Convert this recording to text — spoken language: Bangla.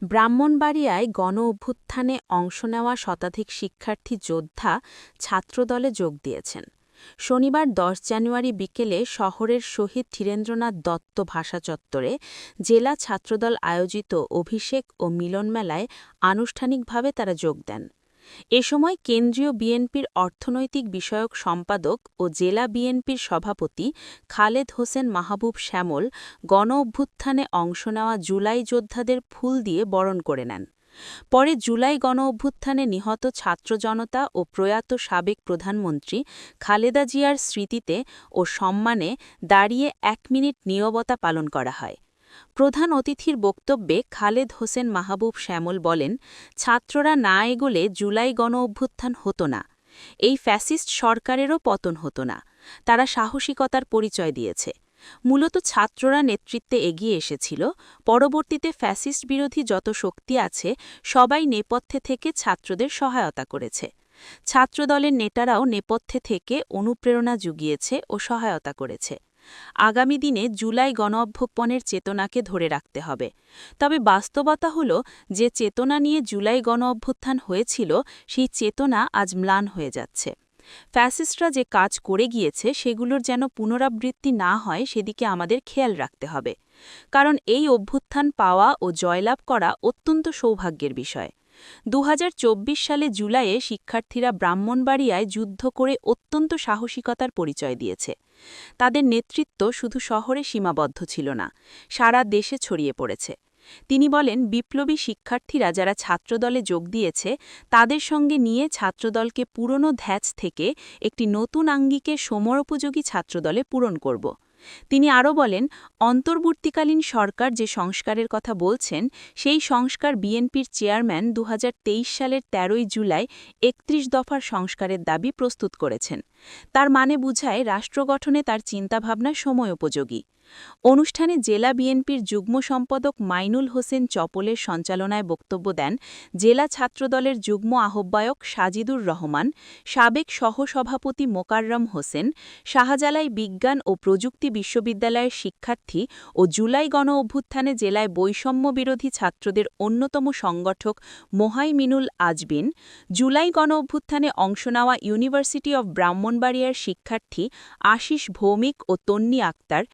ব্রাহ্মণবাড়িয়ায় গণ-অভ্যুত্থানে অংশ নেওয়া শতাধিক শিক্ষার্থী যোদ্ধা ছাত্রদলে যোগ দিয়েছেন। শনিবার ১০ জানুয়ারি বিকেলে শহরের শহীদ ধীরেন্দ্রনাথ দত্ত ভাষা চত্বরে জেলা ছাত্রদল আয়োজিত অভিষেক ও মিলনমেলায় আনুষ্ঠানিকভাবে তারা যোগ দেন। এ সময় কেন্দ্রীয় বিএনপির অর্থনৈতিক বিষয়ক সম্পাদক ও জেলা বিএনপির সভাপতি খালেদ হোসেন মাহবুব শ্যামল গণ-অভ্যুত্থানে অংশ নেওয়া জুলাই যোদ্ধাদের ফুল দিয়ে বরণ করে নেন। পরে জুলাই গণ-অভ্যুত্থানে নিহত ছাত্র জনতা ও প্রয়াত সাবেক প্রধানমন্ত্রী খালেদা জিয়ার স্মৃতিতে ও সম্মানে দাঁড়িয়ে ১ মিনিট নীরবতা পালন করা হয়। প্রধান অতিথির বক্তব্যে খালেদ হোসেন মাহবুব শ্যামল বলেন, ছাত্ররা না এগোলে জুলাই গণ-অভ্যুত্থান হতো না, এই ফ্যাসিস্ট সরকারেরও পতন হতো না। তারা সাহসিকতার পরিচয় দিয়েছে। মূলত ছাত্ররা নেতৃত্বে এগিয়ে এসেছিল। পরবর্তীতে ফ্যাসিস্ট বিরোধী যত শক্তি আছে সবাই নেপথ্যে থেকে ছাত্রদের সহায়তা করেছে। ছাত্রদলের নেতারাও নেপথ্যে থেকে অনুপ্রেরণা জুগিয়েছে ও সহায়তা করেছে। আগামী দিনে জুলাই গণ-অভ্যুত্থানের চেতনাকে ধরে রাখতে হবে। তবে বাস্তবতা হল যে চেতনা নিয়ে জুলাই গণ-অভ্যুত্থান হয়েছিল সেই চেতনা আজ ম্লান হয়ে যাচ্ছে। ফ্যাসিস্টরা যে কাজ করে গিয়েছে সেগুলোর যেন পুনরাবৃত্তি না হয় সেদিকে আমাদের খেয়াল রাখতে হবে। কারণ এই অভ্যুত্থান পাওয়া ও জয়লাভ করা অত্যন্ত সৌভাগ্যের বিষয়। ২০২৪ সালে জুলাইয়ে শিক্ষার্থীরা ব্রাহ্মণবাড়িয়ায় যুদ্ধ করে অত্যন্ত সাহসিকতার পরিচয় দিয়েছে। তাদের নেতৃত্ব শুধু শহরে সীমাবদ্ধ ছিল না, সারা দেশে ছড়িয়ে পড়েছে। তিনি বলেন, বিপ্লবী শিক্ষার্থীরা যারা ছাত্রদলে যোগ দিয়েছে তাদের সঙ্গে নিয়ে ছাত্রদলকে পুরনো ধ্যাচ থেকে একটি নতুন আঙ্গিকে সময়োপযোগী ছাত্রদলে পূরণ করব। তিনি আরও বলেন, অন্তর্বর্তীকালীন সরকার যে সংস্কারের কথা বলছেন সেই সংস্কার বিএনপির চেয়ারম্যান ২০২৩ সালের ১৩ জুলাই ৩১ দফার সংস্কারের দাবি প্রস্তুত করেছেন। তার মানে বুঝায় রাষ্ট্র গঠনে তার চিন্তাভাবনা সময়োপযোগী। অনুষ্ঠানে জেলা বিএনপির যুগ্ম সম্পাদক মাইনুল হোসেন চপলের সঞ্চালনায় বক্তব্য দেন জেলা ছাত্রদলের যুগ্ম আহ্বায়ক সাজিদুর রহমান, সাবেক সহসভাপতি মোকাররম হোসেন, শাহজালাই বিজ্ঞান ও প্রযুক্তি বিশ্ববিদ্যালয়ের শিক্ষার্থী ও জুলাই গণ-অভ্যুত্থানে জেলায় বৈষম্য বিরোধী ছাত্রদের অন্যতম সংগঠক মোহাইমিনুল আজবিন, জুলাই গণ-অভ্যুত্থানে অংশ নেওয়া ইউনিভার্সিটি অব ব্রাহ্মণবাড়িয়ার শিক্ষার্থী আশিস ভৌমিক ও তন্নি আক্তার।